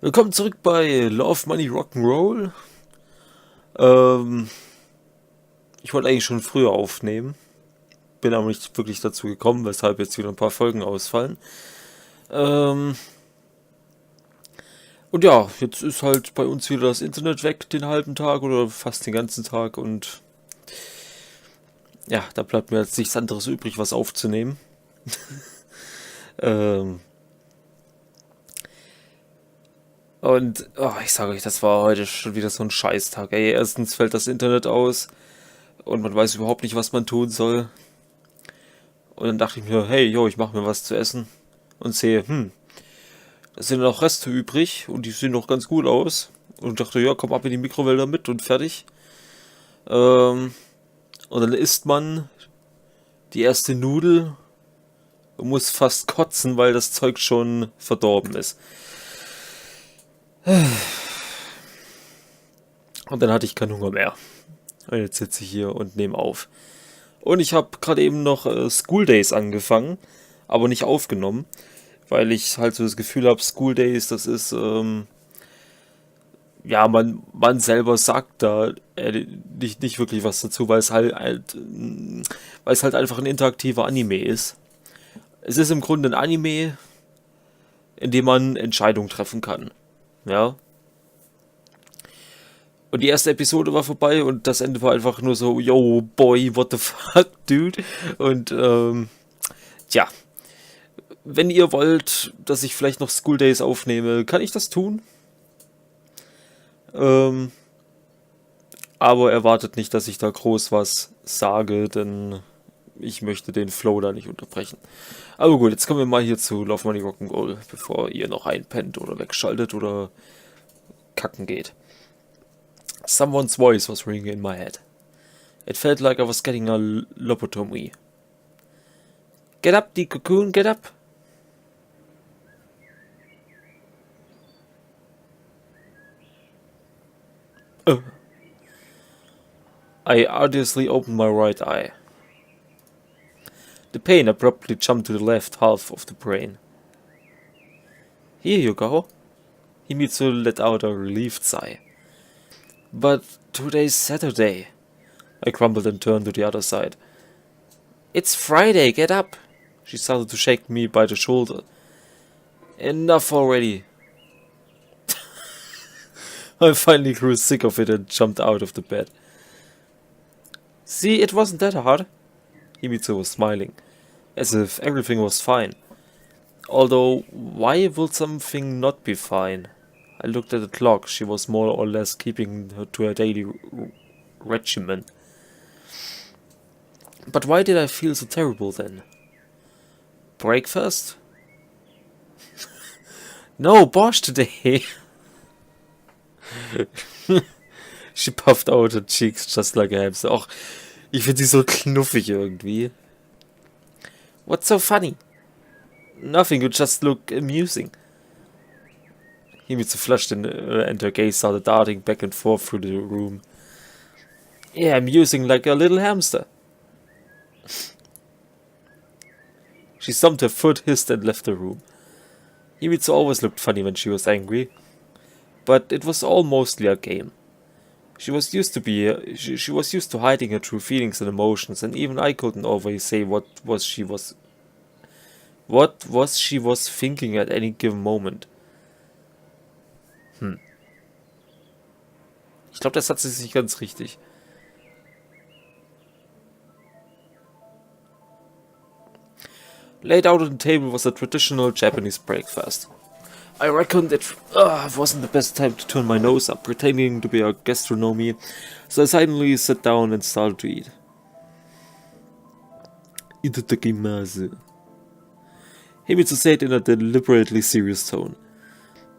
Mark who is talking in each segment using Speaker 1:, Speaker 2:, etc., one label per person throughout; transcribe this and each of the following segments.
Speaker 1: Willkommen zurück bei Love, Money, Rock'n'Roll. Ich wollte eigentlich schon früher aufnehmen. Bin aber nicht wirklich dazu gekommen, weshalb jetzt wieder ein paar Folgen ausfallen. Und ja, jetzt ist halt bei uns wieder das Internet weg den halben Tag oder fast den ganzen Tag. Und ja, da bleibt mir jetzt nichts anderes übrig, was aufzunehmen. Und ich sage euch, das war heute schon wieder so ein Scheißtag. Ey, erstens fällt das Internet aus und man weiß überhaupt nicht, was man tun soll. Und dann dachte ich mir, hey, ich mache mir was zu essen und sehe, da sind noch Reste übrig und die sehen noch ganz gut aus. Und dachte, ja, komm ab in die Mikrowelle mit und fertig. Und dann isst man die erste Nudel und muss fast kotzen, weil das Zeug schon verdorben ist. Und dann hatte ich keinen Hunger mehr. Und jetzt sitze ich hier und nehme auf. Und ich habe gerade eben noch School Days angefangen, aber nicht aufgenommen, weil ich halt so das Gefühl habe, School Days, das ist, man selber sagt da nicht wirklich was dazu, weil es halt einfach ein interaktiver Anime ist. Es ist im Grunde ein Anime, in dem man Entscheidungen treffen kann. Ja. Und die erste Episode war vorbei und das Ende war einfach nur so, yo, boy, what the fuck, dude? Und, tja. Wenn ihr wollt, dass ich vielleicht noch School Days aufnehme, kann ich das tun. Aber erwartet nicht, dass ich da groß was sage, denn ich möchte den Flow da nicht unterbrechen. Aber gut, jetzt kommen wir mal hier zu Love, Money, Rock'n'Roll, bevor ihr noch einpennt oder wegschaltet oder kacken geht. Someone's voice was ringing in my head. It felt like I was getting a lobotomy. Get up, the cocoon, get up. I arduously opened my right eye. The pain abruptly jumped to the left half of the brain. Here you go. Himitsu let out a relieved sigh. But today's Saturday. I grumbled and turned to the other side. It's Friday, get up. She started to shake me by the shoulder. Enough already. I finally grew sick of it and jumped out of the bed. See, it wasn't that hard. Himitsu was smiling, as if everything was fine. Although, why would something not be fine? I looked at the clock. She was more or less keeping to her daily regimen. But why did I feel so terrible then? Breakfast? No, Bosch today! She puffed out her cheeks just like a hamster. Och, ich finde sie so knuffig irgendwie. What's so funny? Nothing, you just look amusing. Himitsu flushed and her gaze started darting back and forth through the room. Yeah, amusing like a little hamster. She stomped her foot, hissed and left the room. Himitsu always looked funny when she was angry, but it was all mostly a game. She was used to hiding her true feelings and emotions, and even I couldn't always say what she was thinking at any given moment. Ich glaube, das Satz ist nicht ganz richtig. Laid out on the table was a traditional Japanese breakfast. I reckoned it wasn't the best time to turn my nose up, pretending to be a gastronomy, so I suddenly sat down and started to eat. Itadakimasu. Himitsu said in a deliberately serious tone.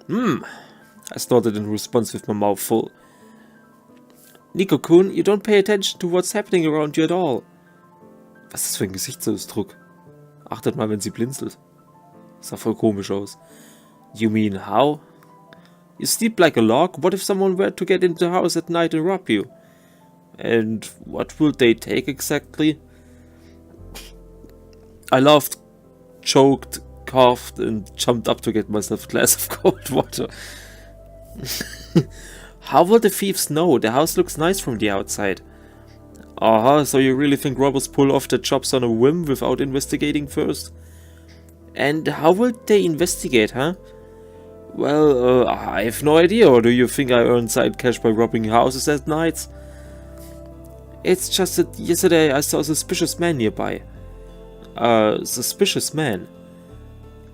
Speaker 1: I snorted in response with my mouth full. Nico-kun, you don't pay attention to what's happening around you at all. Was ist das für ein Gesichtsausdruck? Achtet mal, wenn sie blinzelt. Sah voll komisch aus. You mean how? You sleep like a log? What if someone were to get into the house at night and rob you? And what will they take exactly? I laughed, choked, coughed and jumped up to get myself a glass of cold water. How will the thieves know? The house looks nice from the outside. So you really think robbers pull off their jobs on a whim without investigating first? And how will they investigate, huh? Well, I have no idea. Or do you think I earn side cash by robbing houses at night? It's just that yesterday I saw a suspicious man nearby. Suspicious man?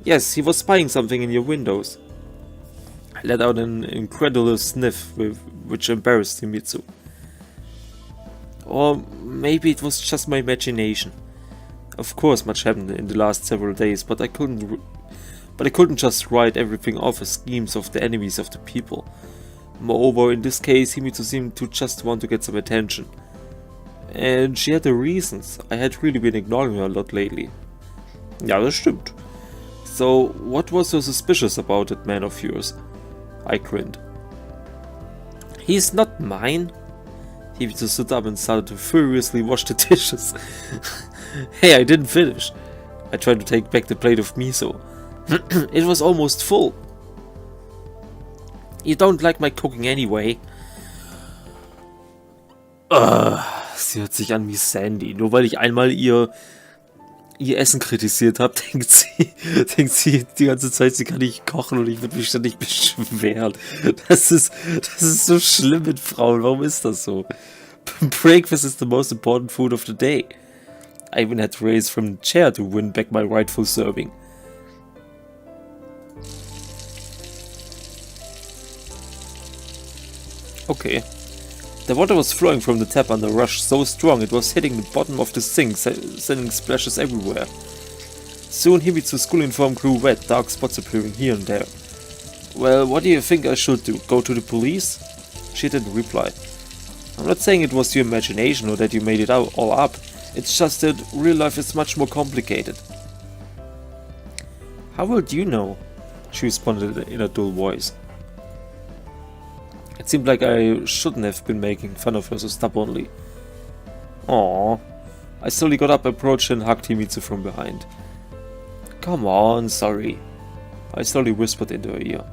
Speaker 1: Yes, he was spying something in your windows. I let out an incredulous sniff, which embarrassed Himitsu. Or maybe it was just my imagination. Of course, much happened in the last several days, but I couldn't just write everything off as schemes of the enemies of the people. Moreover, in this case, Himitsu seemed to just want to get some attention. And she had her reasons. I had really been ignoring her a lot lately. Ja, das stimmt. So, what was so suspicious about that man of yours? I grinned. He's not mine. Himitsu stood up and started to furiously wash the dishes. Hey, I didn't finish. I tried to take back the plate of miso. It was almost full. You don't like my cooking anyway. Sie hört sich an wie Sandy. Nur weil ich einmal ihr Essen kritisiert habe, denkt sie die ganze Zeit, sie kann nicht kochen und ich würde mich ständig beschweren. Das ist so schlimm mit Frauen. Warum ist das so? Breakfast is the most important food of the day. I even had to raise from the chair to win back my rightful serving. Okay. The water was flowing from the tap under a rush so strong it was hitting the bottom of the sink, sending splashes everywhere. Soon Himitsu's school uniform grew wet, dark spots appearing here and there. Well, what do you think I should do? Go to the police? She didn't reply. I'm not saying it was your imagination or that you made it all up. It's just that real life is much more complicated. How would you know? She responded in a dull voice. It seemed like I shouldn't have been making fun of her so stubbornly. Aww. I slowly got up, approached and hugged Himitsu from behind. Come on, sorry. I slowly whispered into her ear.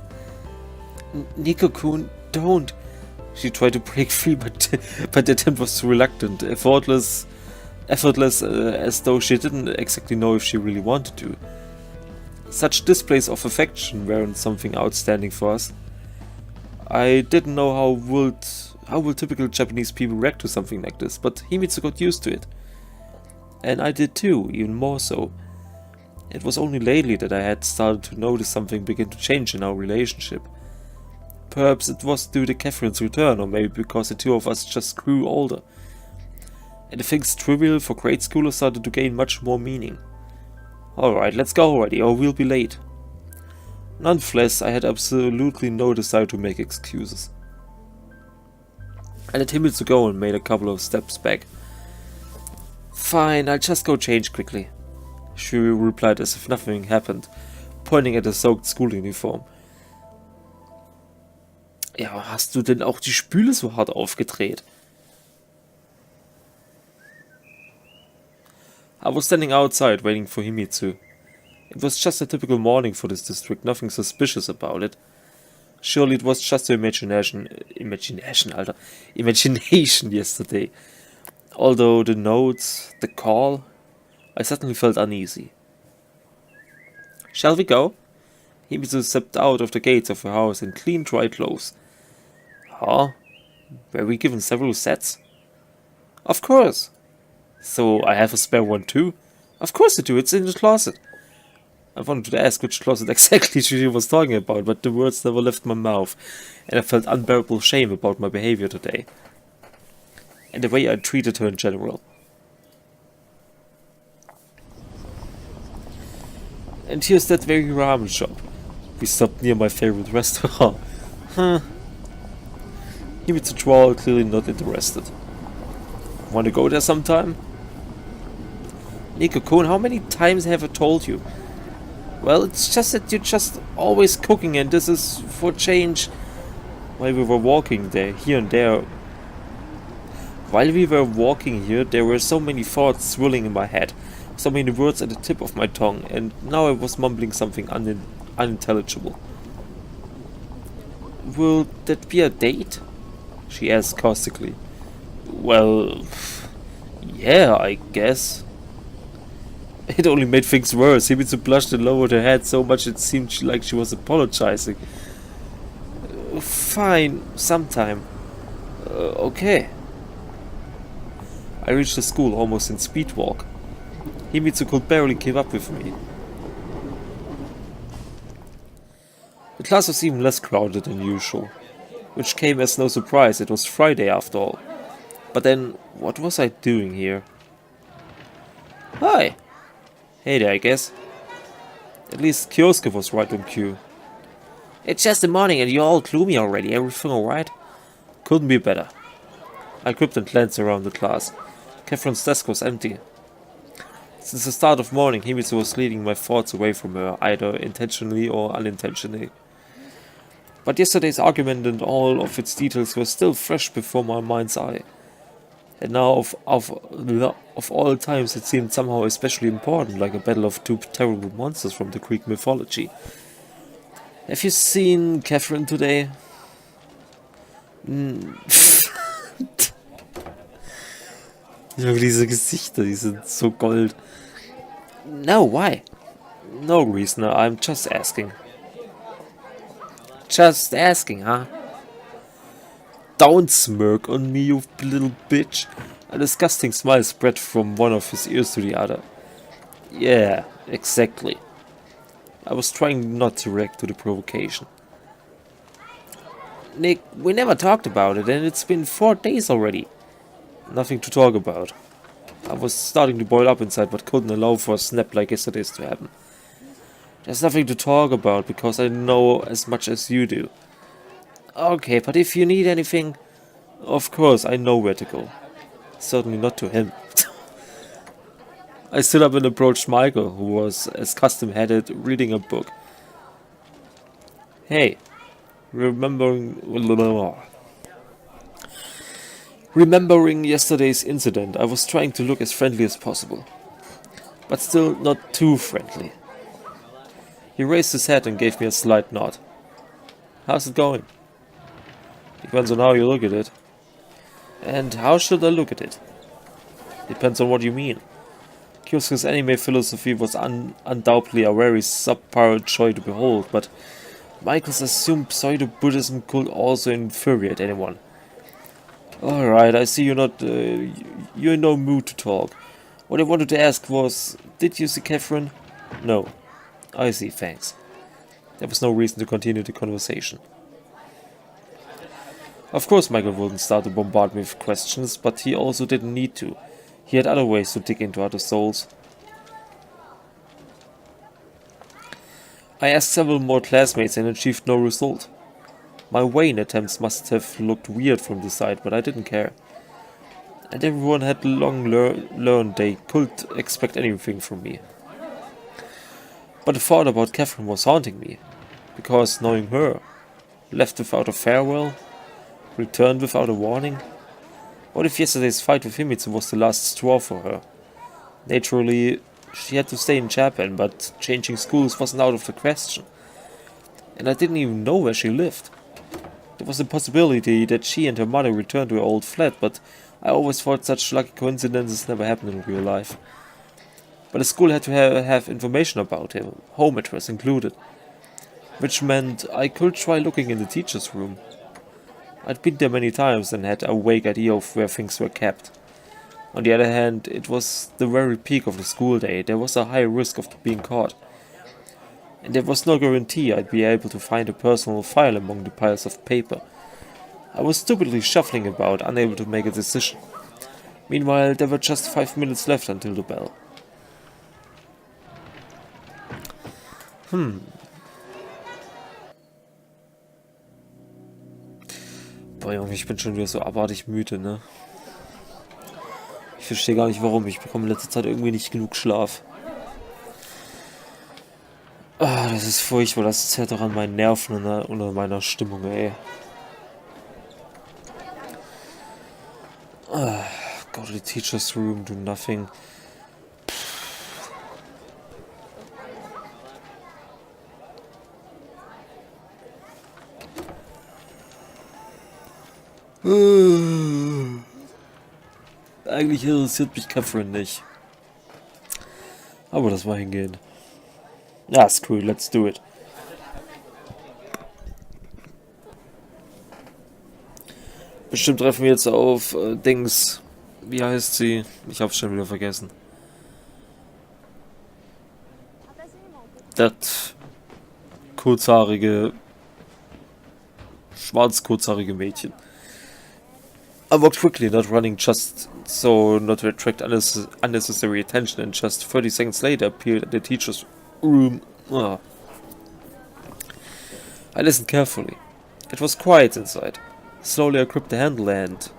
Speaker 1: Nico-kun, don't. She tried to break free, but the attempt was reluctant, effortless, as though she didn't exactly know if she really wanted to. Such displays of affection weren't something outstanding for us. I didn't know how will typical Japanese people react to something like this, but Himitsu got used to it. And I did too, even more so. It was only lately that I had started to notice something begin to change in our relationship. Perhaps it was due to Catherine's return, or maybe because the two of us just grew older. And the things trivial for grade schoolers started to gain much more meaning. Alright, let's go already, or we'll be late. Nonetheless, I had absolutely no desire to make excuses. I let Himitsu go and made a couple of steps back. Fine, I'll just go change quickly. She replied as if nothing happened, pointing at a soaked school uniform. Ja, hast du denn auch die Spüle so hart aufgedreht? I was standing outside waiting for Himitsu. It was just a typical morning for this district, nothing suspicious about it. Surely it was just her imagination yesterday. Although the notes, the call, I suddenly felt uneasy. Shall we go? Himitsu stepped out of the gates of her house in clean dry clothes. Huh? Were we given several sets? Of course. So I have a spare one too? Of course you do, it's in the closet. I wanted to ask which closet exactly she was talking about, but the words never left my mouth, and I felt unbearable shame about my behavior today. And the way I treated her in general. And here's that very ramen shop. We stopped near my favorite restaurant. Himitsu drawled, clearly not interested. Wanna go there sometime? Nico-kun, how many times have I told you? Well, it's just that you're just always cooking, and this is for change. While we were walking there, there were so many thoughts swirling in my head, so many words at the tip of my tongue, and now I was mumbling something unintelligible. Will that be a date? She asked caustically. Well, yeah, I guess. It only made things worse. Himitsu blushed and lowered her head so much it seemed like she was apologizing. Fine, sometime. Okay. I reached the school almost in speed walk. Himitsu could barely keep up with me. The class was even less crowded than usual, which came as no surprise. It was Friday after all. But then, what was I doing here? Hi! Hey there, I guess. At least Kyosuke was right on cue. It's just the morning and you're all gloomy already. Everything alright? Couldn't be better. I gripped and glanced around the class. Catherine's desk was empty. Since the start of morning, Himitsu was leading my thoughts away from her, either intentionally or unintentionally. But yesterday's argument and all of its details were still fresh before my mind's eye. And now, of all times, it seemed somehow especially important, like a battle of two terrible monsters from the Greek mythology. Have you seen Catherine today? Ja, diese Gesichter, die sind so gold. No, why? No reason, I'm just asking. Just asking, huh? Don't smirk on me, you little bitch. A disgusting smile spread from one of his ears to the other. Yeah, exactly. I was trying not to react to the provocation. Nick, we never talked about it and it's been 4 days already. Nothing to talk about. I was starting to boil up inside but couldn't allow for a snap like yesterday's to happen. There's nothing to talk about because I know as much as you do. Okay, but if you need anything, of course I know where to go. Certainly not to him. I stood up and approached Michael, who was, as custom-headed, reading a book. Hey, remembering yesterday's incident, I was trying to look as friendly as possible. But still not too friendly. He raised his head and gave me a slight nod. How's it going? Depends on how you look at it. And how should I look at it? Depends on what you mean. Kyosuke's anime philosophy was undoubtedly a very subpar joy to behold, but Michael's assumed pseudo-Buddhism could also infuriate anyone. Alright, I see you're in no mood to talk. What I wanted to ask was, did you see Catherine? No. I see, thanks. There was no reason to continue the conversation. Of course Michael wouldn't start to bombard me with questions, but he also didn't need to. He had other ways to dig into other souls. I asked several more classmates and achieved no result. My vain attempts must have looked weird from the side, but I didn't care. And everyone had long learned they could expect anything from me. But the thought about Catherine was haunting me, because knowing her, left without a farewell, returned without a warning? What if yesterday's fight with Himitsu was the last straw for her? Naturally, she had to stay in Japan, but changing schools wasn't out of the question. And I didn't even know where she lived. There was a possibility that she and her mother returned to her old flat, but I always thought such lucky coincidences never happened in real life. But the school had to have information about him, home address included. Which meant I could try looking in the teacher's room. I'd been there many times and had a vague idea of where things were kept. On the other hand, it was the very peak of the school day. There was a high risk of being caught. And there was no guarantee I'd be able to find a personal file among the piles of paper. I was stupidly shuffling about, unable to make a decision. Meanwhile, there were just 5 minutes left until the bell. Boah, Junge, ich bin schon wieder so abartig müde, ne? Ich verstehe gar nicht warum. Ich bekomme in letzter Zeit irgendwie nicht genug Schlaf. Ah, das ist furchtbar. Das zerrt doch an meinen Nerven und an meiner Stimmung, ey. Go to the teacher's room, do nothing. Eigentlich interessiert mich Catherine nicht. Aber das war hingehend. Ja, screw it, let's do it. Bestimmt treffen wir jetzt auf Dings. Wie heißt sie? Ich hab's schon wieder vergessen. Das kurzhaarige, schwarz-kurzhaarige Mädchen. I walked quickly, not running just so not to attract unnecessary attention, and just 30 seconds later appeared at the teacher's room. Ah. I listened carefully. It was quiet inside. Slowly I gripped the handle and...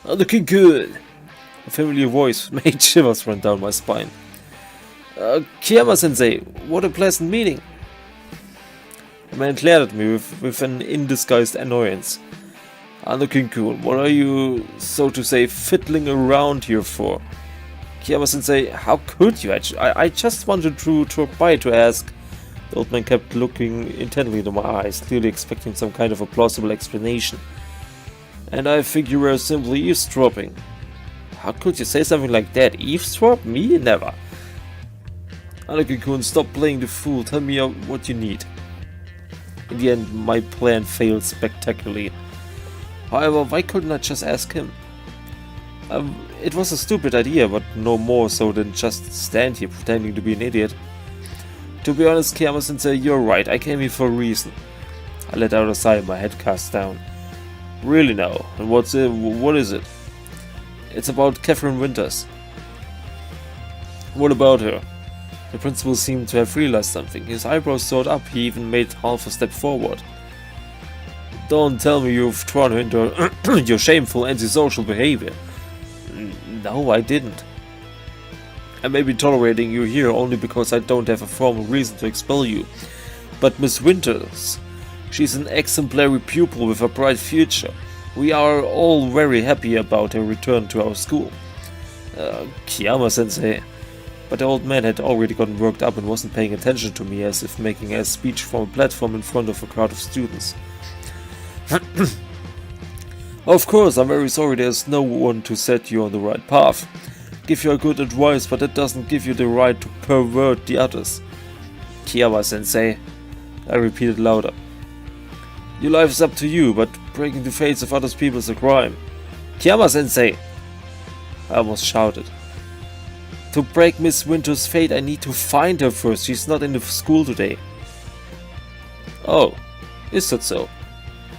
Speaker 1: looking good! A familiar voice made shivers run down my spine. Kiyama-sensei, what a pleasant meeting! The man glared at me with an indisguised annoyance. King-kun, what are you, so to say, fiddling around here for? Kiyama-sensei, how could you? I just wanted to drop by to ask. The old man kept looking intently into my eyes, clearly expecting some kind of a plausible explanation. And I think you were simply eavesdropping. How could you say something like that? Eavesdrop? Me? Never. King-kun, stop playing the fool. Tell me what you need. In the end, my plan failed spectacularly. However, why couldn't I just ask him? It was a stupid idea, but no more so than just stand here pretending to be an idiot. To be honest, Kiyama-sensei, you're right. I came here for a reason. I let out a sigh, my head cast down. Really now? And what is it? It's about Catherine Winters. What about her? The principal seemed to have realized something. His eyebrows soared up. He even made half a step forward. Don't tell me you've thrown her into your shameful antisocial behavior. No, I didn't. I may be tolerating you here only because I don't have a formal reason to expel you. But Miss Winters, she's an exemplary pupil with a bright future. We are all very happy about her return to our school. Kiyama-sensei. But the old man had already gotten worked up and wasn't paying attention to me, as if making a speech from a platform in front of a crowd of students. Of course, I'm very sorry there's no one to set you on the right path. Give you a good advice, but that doesn't give you the right to pervert the others. Kiyama-sensei, I repeated louder. Your life is up to you, but breaking the fates of other people is a crime. Kiyama-sensei! I almost shouted. To break Miss Winter's fate, I need to find her first. She's not in the school today. Oh, is that so?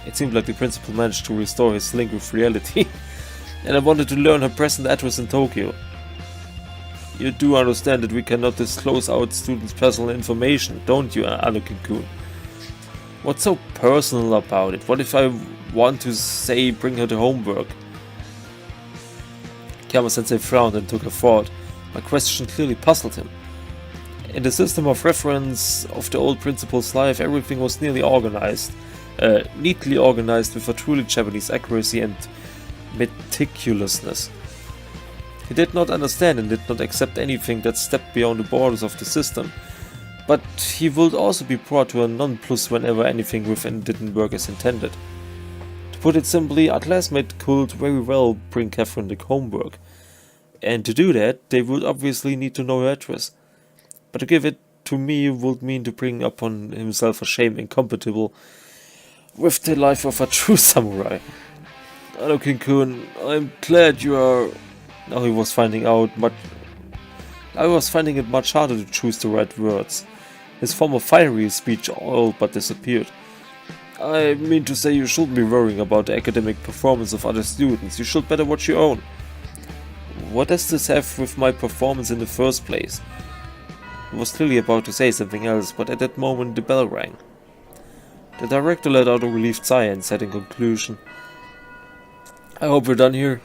Speaker 1: It seemed like the principal managed to restore his link with reality. And I wanted to learn her present address in Tokyo. You do understand that we cannot disclose our students' personal information, don't you, King-kun? What's so personal about it? What if I want to say bring her to homework? Kiyama-sensei frowned and took a thought. My question clearly puzzled him. In the system of reference of the old principal's life, everything was neatly organized with a truly Japanese accuracy and meticulousness. He did not understand and did not accept anything that stepped beyond the borders of the system, but he would also be brought to a nonplus whenever anything within didn't work as intended. To put it simply, a classmate could very well bring Catherine the homework, and to do that, they would obviously need to know her address. But to give it to me would mean to bring upon himself a shame incompatible with the life of a true samurai. King-kun, I'm glad you are... Now I was finding it much harder to choose the right words. His former fiery speech all but disappeared. I mean to say, you shouldn't be worrying about the academic performance of other students. You should better watch your own. What does this have with my performance in the first place? I was clearly about to say something else, but at that moment the bell rang. The director let out a relieved sigh and said in conclusion, I hope we're done here.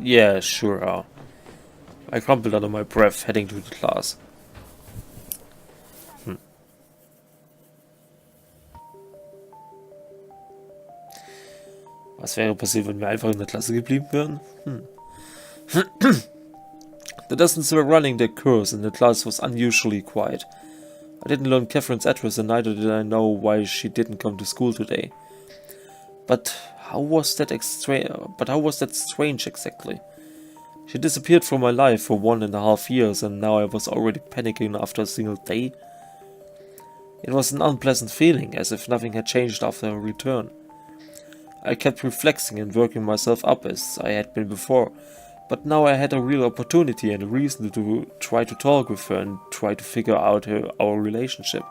Speaker 1: Yeah, sure are. I crumpled under my breath, heading to the class. Was wäre passiert, wenn wir einfach in der Klasse geblieben wären? The dozens were running their course and the class was unusually quiet. I didn't learn Catherine's address and neither did I know why she didn't come to school today. But How was that strange exactly? She disappeared from my life for 1.5 years, and now I was already panicking after a single day. It was an unpleasant feeling, as if nothing had changed after her return. I kept reflecting and working myself up as I had been before, but now I had a real opportunity and a reason to try to talk with her and try to figure out our relationship.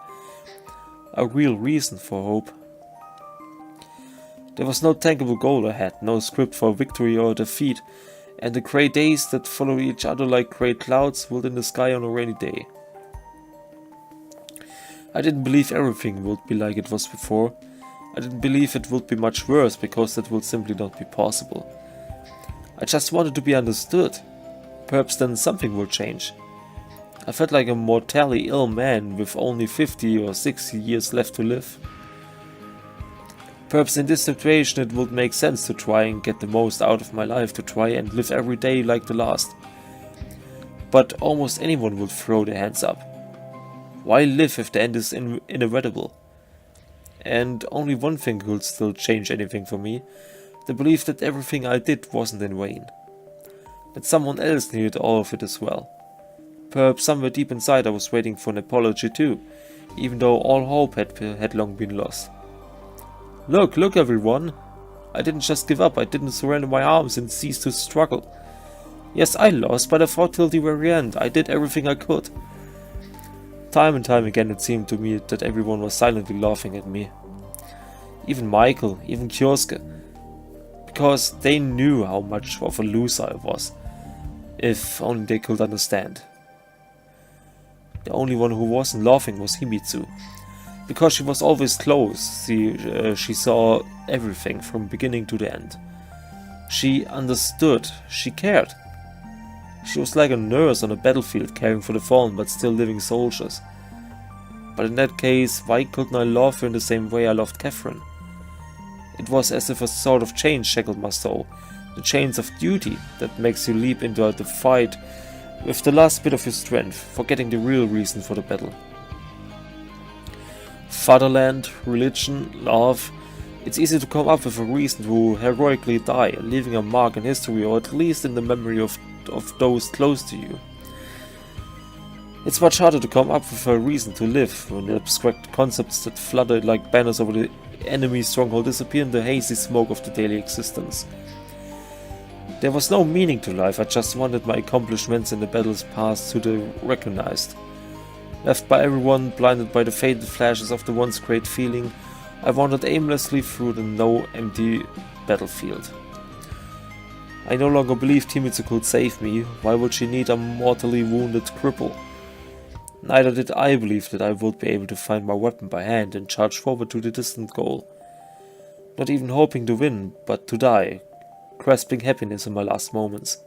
Speaker 1: A real reason for hope. There was no tangible goal ahead, no script for victory or defeat, and the grey days that followed each other like grey clouds rolled in the sky on a rainy day. I didn't believe everything would be like it was before. I didn't believe it would be much worse, because that would simply not be possible. I just wanted to be understood. Perhaps then something will change. I felt like a mortally ill man with only 50 or 60 years left to live. Perhaps in this situation it would make sense to try and get the most out of my life, to try and live every day like the last. But almost anyone would throw their hands up. Why live if the end is inevitable? And only one thing could still change anything for me: the belief that everything I did wasn't in vain. That someone else needed all of it as well. Perhaps somewhere deep inside I was waiting for an apology too, even though all hope had long been lost. Look everyone! I didn't just give up, I didn't surrender my arms and cease to struggle. Yes, I lost, but I fought till the very end. I did everything I could. Time and time again it seemed to me that everyone was silently laughing at me. Even Michael, even Kioske. Because they knew how much of a loser I was. If only they could understand. The only one who wasn't laughing was Himitsu. Because she was always close, she saw everything from beginning to the end. She understood, she cared. She was like a nurse on a battlefield caring for the fallen but still living soldiers. But in that case, why couldn't I love her in the same way I loved Catherine? It was as if a sort of chain shackled my soul, the chains of duty that makes you leap into the fight with the last bit of your strength, forgetting the real reason for the battle. Fatherland, religion, love. It's easy to come up with a reason to heroically die, leaving a mark in history, or at least in the memory of those close to you. It's much harder to come up with a reason to live when the abstract concepts that flutter like banners over the enemy stronghold disappear in the hazy smoke of the daily existence. There was no meaning to life, I just wanted my accomplishments in the battles past to be recognized. Left by everyone, blinded by the faded flashes of the once great feeling, I wandered aimlessly through the now empty battlefield. I no longer believed Himitsu could save me. Why would she need a mortally wounded cripple? Neither did I believe that I would be able to find my weapon by hand and charge forward to the distant goal. Not even hoping to win, but to die, grasping happiness in my last moments.